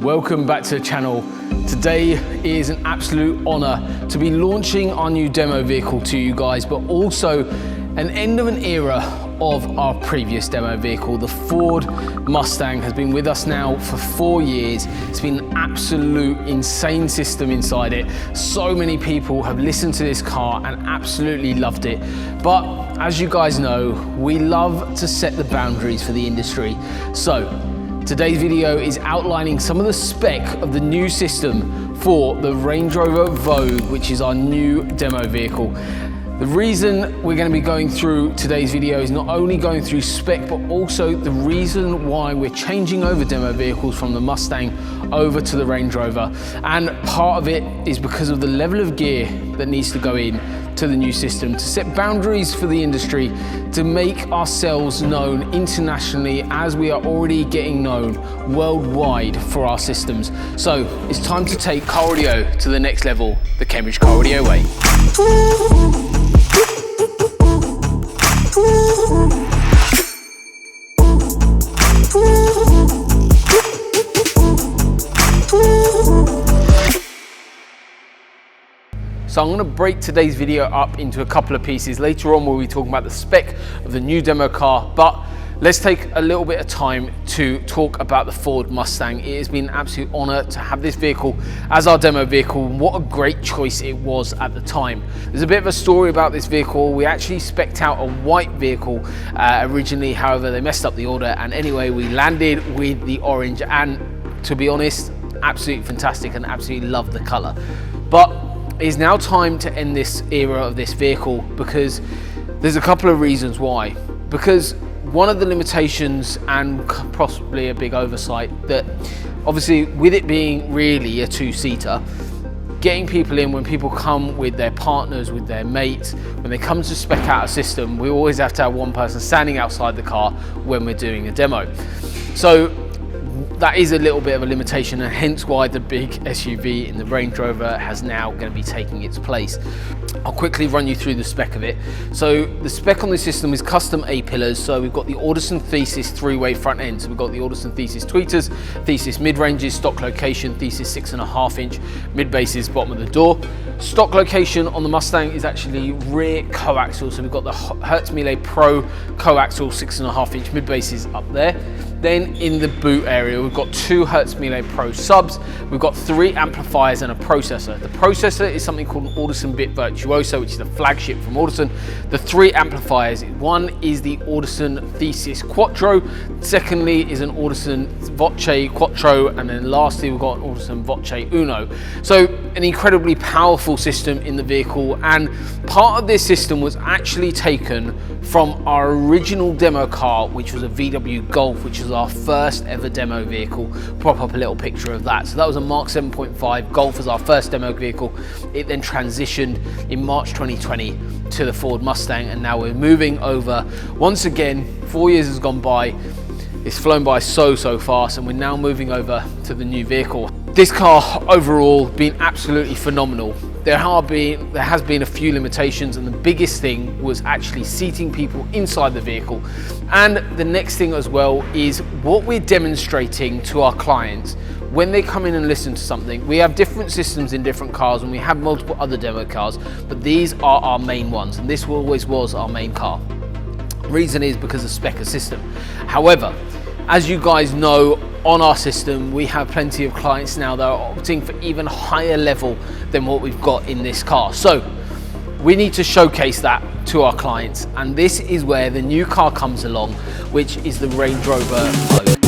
Welcome back to the channel. Today is an absolute honor to be launching our new demo vehicle to you guys, but also an end of an era of our previous demo vehicle. The Ford Mustang has been with us now for 4 years. It's been an absolute insane system inside it. So many people have listened to this car and absolutely loved it. But as you guys know, we love to set the boundaries for the industry. So today's video is outlining some of the spec of the new system for the Range Rover Vogue, which is our new demo vehicle. The reason we're going to be going through today's video is not only going through spec, but also the reason why we're changing over demo vehicles from the Mustang over to the Range Rover. And part of it is because of the level of gear that needs to go in to the new system, to set boundaries for the industry, to make ourselves known internationally as we are already getting known worldwide for our systems. So it's time to take car audio to the next level, the Cambridge Car Audio way. So I'm going to break today's video up into a couple of pieces. Later on we'll be talking about the spec of the new demo car, but let's take a little bit of time to talk about the Ford Mustang. It has been an absolute honor to have this vehicle as our demo vehicle. What a great choice it was at the time. There's a bit of a story about this vehicle. We actually spec'd out a white vehicle originally, however they messed up the order, and anyway we landed with the orange, and to be honest, absolutely fantastic and absolutely love the color. But it is now time to end this era of this vehicle because there's a couple of reasons why. Because one of the limitations, and possibly a big oversight, that obviously with it being really a two-seater, getting people in, when people come with their partners, with their mates, when they come to spec out a system, we always have to have one person standing outside the car when we're doing a demo. So that is a little bit of a limitation, and hence why the big SUV in the Range Rover has now going to be taking its place. I'll quickly run you through the spec of it. So the spec on this system is custom A-pillars. So we've got the Audison Thesis 3-way front end. So we've got the Audison Thesis tweeters, Thesis mid-ranges, stock location, Thesis 6.5-inch mid-bases, bottom of the door. Stock location on the Mustang is actually rear coaxial. So we've got the Hertz Mille Pro coaxial 6.5-inch mid-bases up there. Then in the boot area, we've got 2 Hertz Mille Pro subs. We've got 3 amplifiers and a processor. The processor is something called an Audison Bit Virtuoso, which is the flagship from Audison. The 3 amplifiers, one is the Audison Thesis Quattro, secondly is an Audison Voce Quattro, and then lastly we've got an Audison Voce Uno. So an incredibly powerful system in the vehicle, and part of this system was actually taken from our original demo car, which was a VW Golf, which was our first ever demo vehicle. Prop up a little picture of that. So that was a Mark 7.5 Golf as our first demo vehicle. It then transitioned in March 2020 to the Ford Mustang, and now we're moving over. Once again, 4 years has gone by. It's flown by so fast, and we're now moving over to the new vehicle. This car overall been absolutely phenomenal. There has been a few limitations, and the biggest thing was actually seating people inside the vehicle. And the next thing as well is what we're demonstrating to our clients when they come in and listen to something. We have different systems in different cars, and we have multiple other demo cars, but these are our main ones, and this always was our main car. Reason is because of spec of system. However, as you guys know, on our system we have plenty of clients now that are opting for even higher level than what we've got in this car. So we need to showcase that to our clients, and this is where the new car comes along, which is the Range Rover Vogue.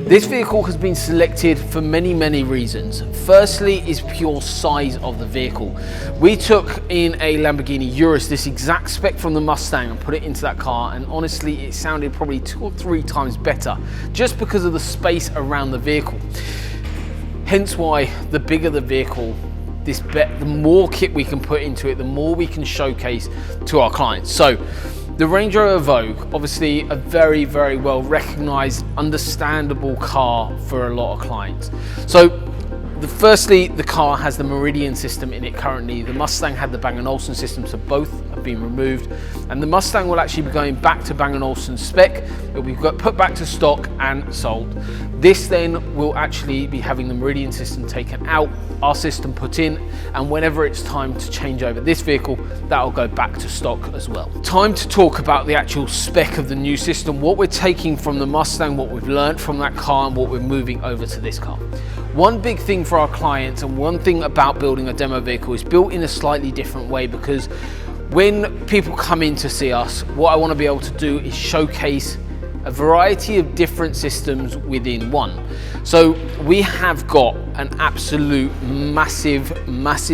This vehicle has been selected for many reasons. Firstly is pure size of the vehicle. We took in a Lamborghini Urus, this exact spec from the Mustang, and put it into that car, and honestly it sounded probably 2 or 3 times better just because of the space around the vehicle. Hence why the bigger the vehicle, the more kit we can put into it, the more we can showcase to our clients. So the Range Rover Vogue, obviously a very well recognized, understandable car for a lot of clients. So Firstly, the car has the Meridian system in it currently. The Mustang had the Bang & Olufsen system, so both have been removed. And the Mustang will actually be going back to Bang & Olufsen spec. It will be put back to stock and sold. This then will actually be having the Meridian system taken out, our system put in, and whenever it's time to change over this vehicle, that will go back to stock as well. Time to talk about the actual spec of the new system, what we're taking from the Mustang, what we've learned from that car, and what we're moving over to this car. One big thing for our clients, and one thing about building a demo vehicle, is built in a slightly different way, because when people come in to see us, what I want to be able to do is showcase a variety of different systems within one. So we have got an absolute massive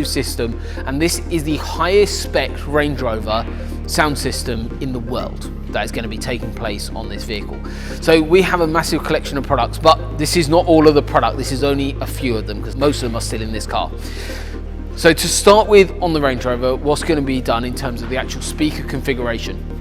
system, and this is the highest spec Range Rover sound system in the world that is going to be taking place on this vehicle. So we have a massive collection of products, but this is not all of the product. This is only a few of them, because most of them are still in this car. So to start with, on the Range Rover, what's going to be done in terms of the actual speaker configuration?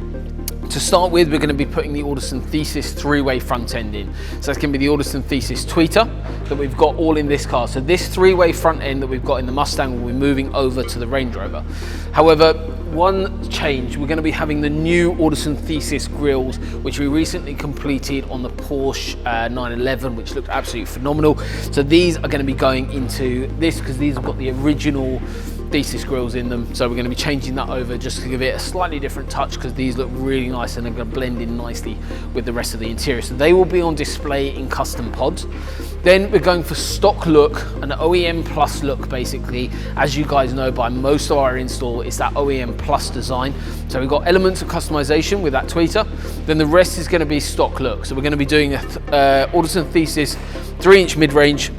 To start with, we're going to be putting the Audison Thesis three-way front end in. So that's going to be the Audison Thesis tweeter that we've got all in this car. So this three-way front end that we've got in the Mustang will be moving over to the Range Rover. However, one change, we're going to be having the new Audison Thesis grills, which we recently completed on the Porsche 911, which looked absolutely phenomenal. So these are going to be going into this, because these have got the original Thesis grills in them. So we're going to be changing that over just to give it a slightly different touch, because these look really nice and they're going to blend in nicely with the rest of the interior. So they will be on display in custom pods. Then we're going for stock look, an OEM plus look basically. As you guys know, by most of our install, it's that OEM plus design. So we've got elements of customization with that tweeter. Then the rest is going to be stock look. So we're going to be doing a Audison Thesis 3-inch mid-range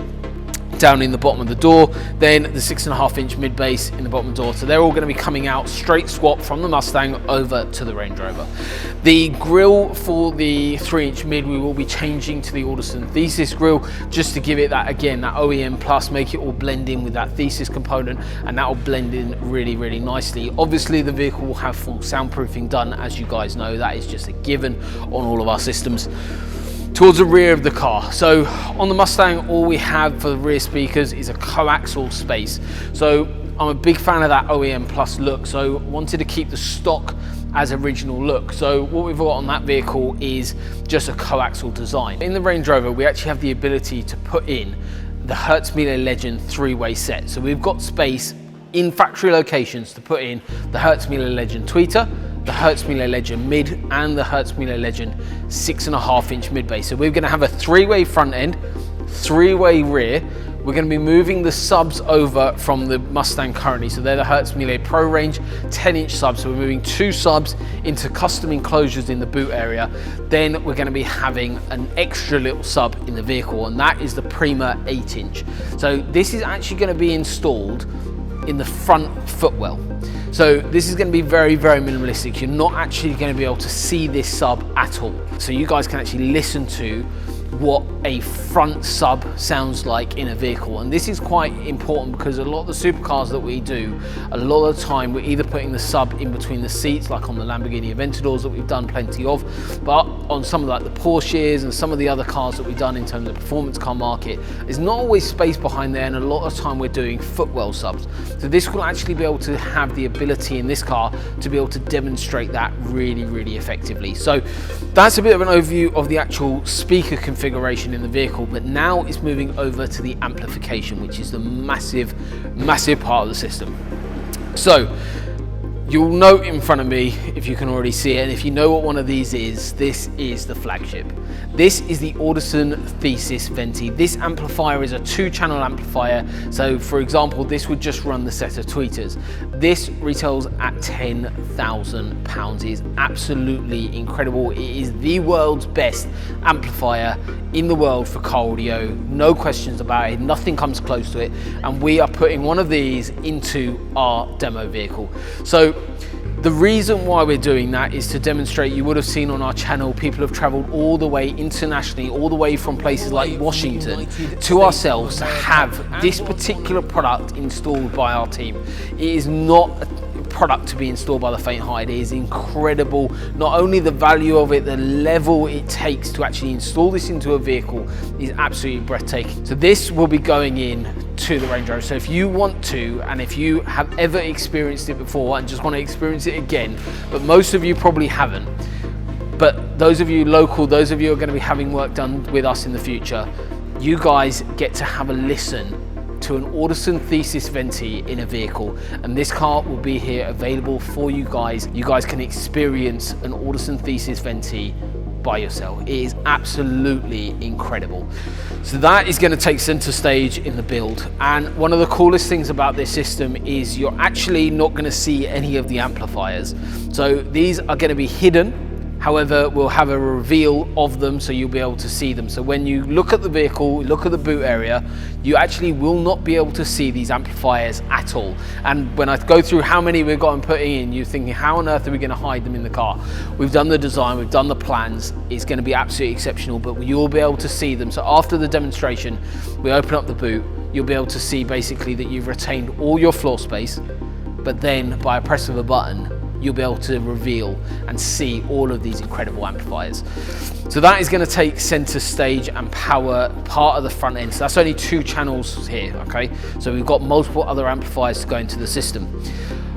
down in the bottom of the door, then the 6.5-inch mid base in the bottom of the door. So they're all going to be coming out straight swap from the Mustang over to the Range Rover. The grille for the 3-inch mid, we will be changing to the Audison Thesis grille, just to give it that, again, that OEM plus, make it all blend in with that Thesis component, and that will blend in really nicely. Obviously the vehicle will have full soundproofing done, as you guys know. That is just a given on all of our systems. Towards the rear of the car, so on the Mustang, all we have for the rear speakers is a coaxial space. So I'm a big fan of that OEM plus look, so wanted to keep the stock as original look. So what we've got on that vehicle is just a coaxial design. In the Range Rover, we actually have the ability to put in the Hertzmiller Legend three-way set. So we've got space in factory locations to put in the Hertzmiller Legend tweeter, the Hertzmiller Legend mid, and the Hertzmiller Legend 6.5-inch mid base. So we're going to have a three-way front end, three-way rear. We're going to be moving the subs over from the Mustang currently. So they're the Hertzmiller Pro Range 10-inch subs. So we're moving 2 subs into custom enclosures in the boot area. Then we're going to be having an extra little sub in the vehicle, and that is the Prima 8-inch. So this is actually going to be installed in the front footwell. So this is going to be very minimalistic. You're not actually going to be able to see this sub at all. So you guys can actually listen to what a front sub sounds like in a vehicle. And this is quite important, because a lot of the supercars that we do, a lot of the time we're either putting the sub in between the seats, like on the Lamborghini Aventadors that we've done plenty of, but on some of like the Porsches and some of the other cars that we've done in terms of the performance car market, there's not always space behind there, and a lot of the time we're doing footwell subs. So this will actually be able to have the ability in this car to be able to demonstrate that really effectively. So that's a bit of an overview of the actual speaker configuration in the vehicle, but now it's moving over to the amplification, which is the massive part of the system. So you'll note in front of me, if you can already see it, and if you know what one of these is, this is the flagship. This is the Audison Thesis Venti. This amplifier is a 2-channel amplifier. So for example, this would just run the set of tweeters. This retails at £10,000. It is absolutely incredible. It is the world's best amplifier in the world for car audio. No questions about it. Nothing comes close to it. And we are putting one of these into our demo vehicle. So the reason why we're doing that is to demonstrate, you would have seen on our channel, people have traveled all the way internationally, all the way from places like Washington to ourselves to have this particular product installed by our team. It is not a product to be installed by the faint-hearted. It is incredible. Not only the value of it, the level it takes to actually install this into a vehicle is absolutely breathtaking. So this will be going in to the Range Rover. So if you want to, and if you have ever experienced it before and just want to experience it again, but most of you probably haven't, but those of you local, those of you who are going to be having work done with us in the future, you guys get to have a listen to an Audison Thesis Venti in a vehicle, and this car will be here available for you guys. You guys can experience an Audison Thesis Venti by yourself. It is absolutely incredible. So that is going to take center stage in the build, and one of the coolest things about this system is you're actually not going to see any of the amplifiers. So these are going to be hidden. However, we'll have a reveal of them so you'll be able to see them. So when you look at the vehicle, look at the boot area, you actually will not be able to see these amplifiers at all. And when I go through how many we've got and putting in, you're thinking, how on earth are we going to hide them in the car? We've done the design, we've done the plans. It's going to be absolutely exceptional, but you'll be able to see them. So after the demonstration, we open up the boot, you'll be able to see basically that you've retained all your floor space, but then by a press of a button, you'll be able to reveal and see all of these incredible amplifiers. So that is going to take center stage and power part of the front end. So that's only 2 channels here, okay? So we've got multiple other amplifiers to go into the system.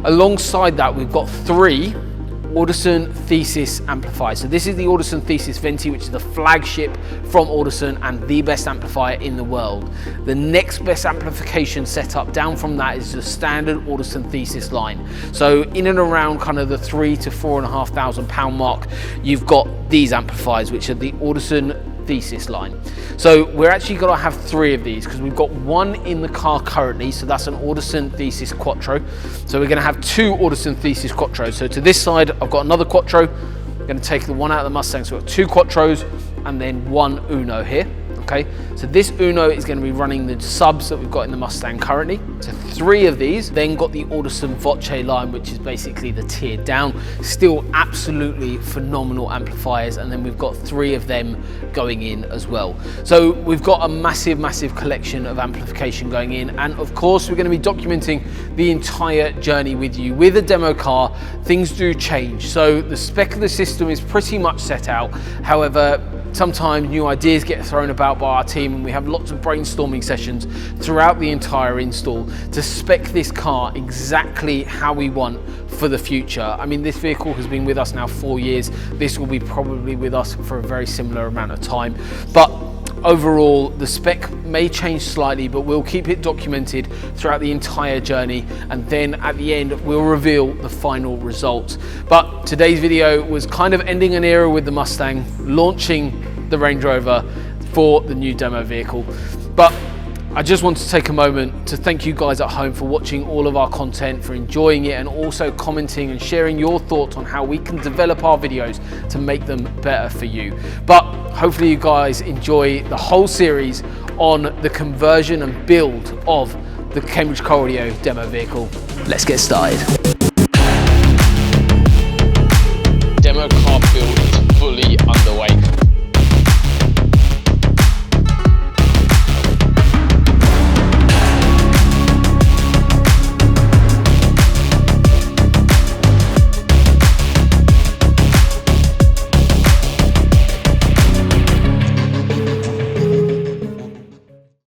Alongside that, we've got 3 Audison Thesis amplifiers. So this is the Audison Thesis Venti, which is the flagship from Audison and the best amplifier in the world. The next best amplification setup down from that is the standard Audison Thesis line. So in and around kind of the £3,000 to £4,500 mark, you've got these amplifiers, which are the Audison Thesis line. So we're actually going to have 3 of these because we've got 1 in the car currently, so that's an Audison Thesis Quattro. So we're going to have 2 Audison Thesis Quattros. So to this side I've got another Quattro. I'm going to take the one out of the Mustang, so we've got 2 Quattros and then 1 Uno here. Okay, so this Uno is going to be running the subs that we've got in the Mustang currently. So 3 of these, then got the Audison Voce line, which is basically the tiered down, still absolutely phenomenal amplifiers, and then we've got 3 of them going in as well. So we've got a massive collection of amplification going in, and of course we're going to be documenting the entire journey with you. With a demo car, things do change, so the spec of the system is pretty much set out. However, sometimes new ideas get thrown about by our team, and we have lots of brainstorming sessions throughout the entire install to spec this car exactly how we want for the future. I mean, this vehicle has been with us now 4 years. This will be probably with us for a very similar amount of time. But overall, the spec may change slightly, but we'll keep it documented throughout the entire journey, and then at the end we'll reveal the final result. But today's video was kind of ending an era with the Mustang, launching the Range Rover for the new demo vehicle. But I just want to take a moment to thank you guys at home for watching all of our content, for enjoying it, and also commenting and sharing your thoughts on how we can develop our videos to make them better for you. But hopefully you guys enjoy the whole series on the conversion and build of the Cambridge Car Audio demo vehicle. Let's get started.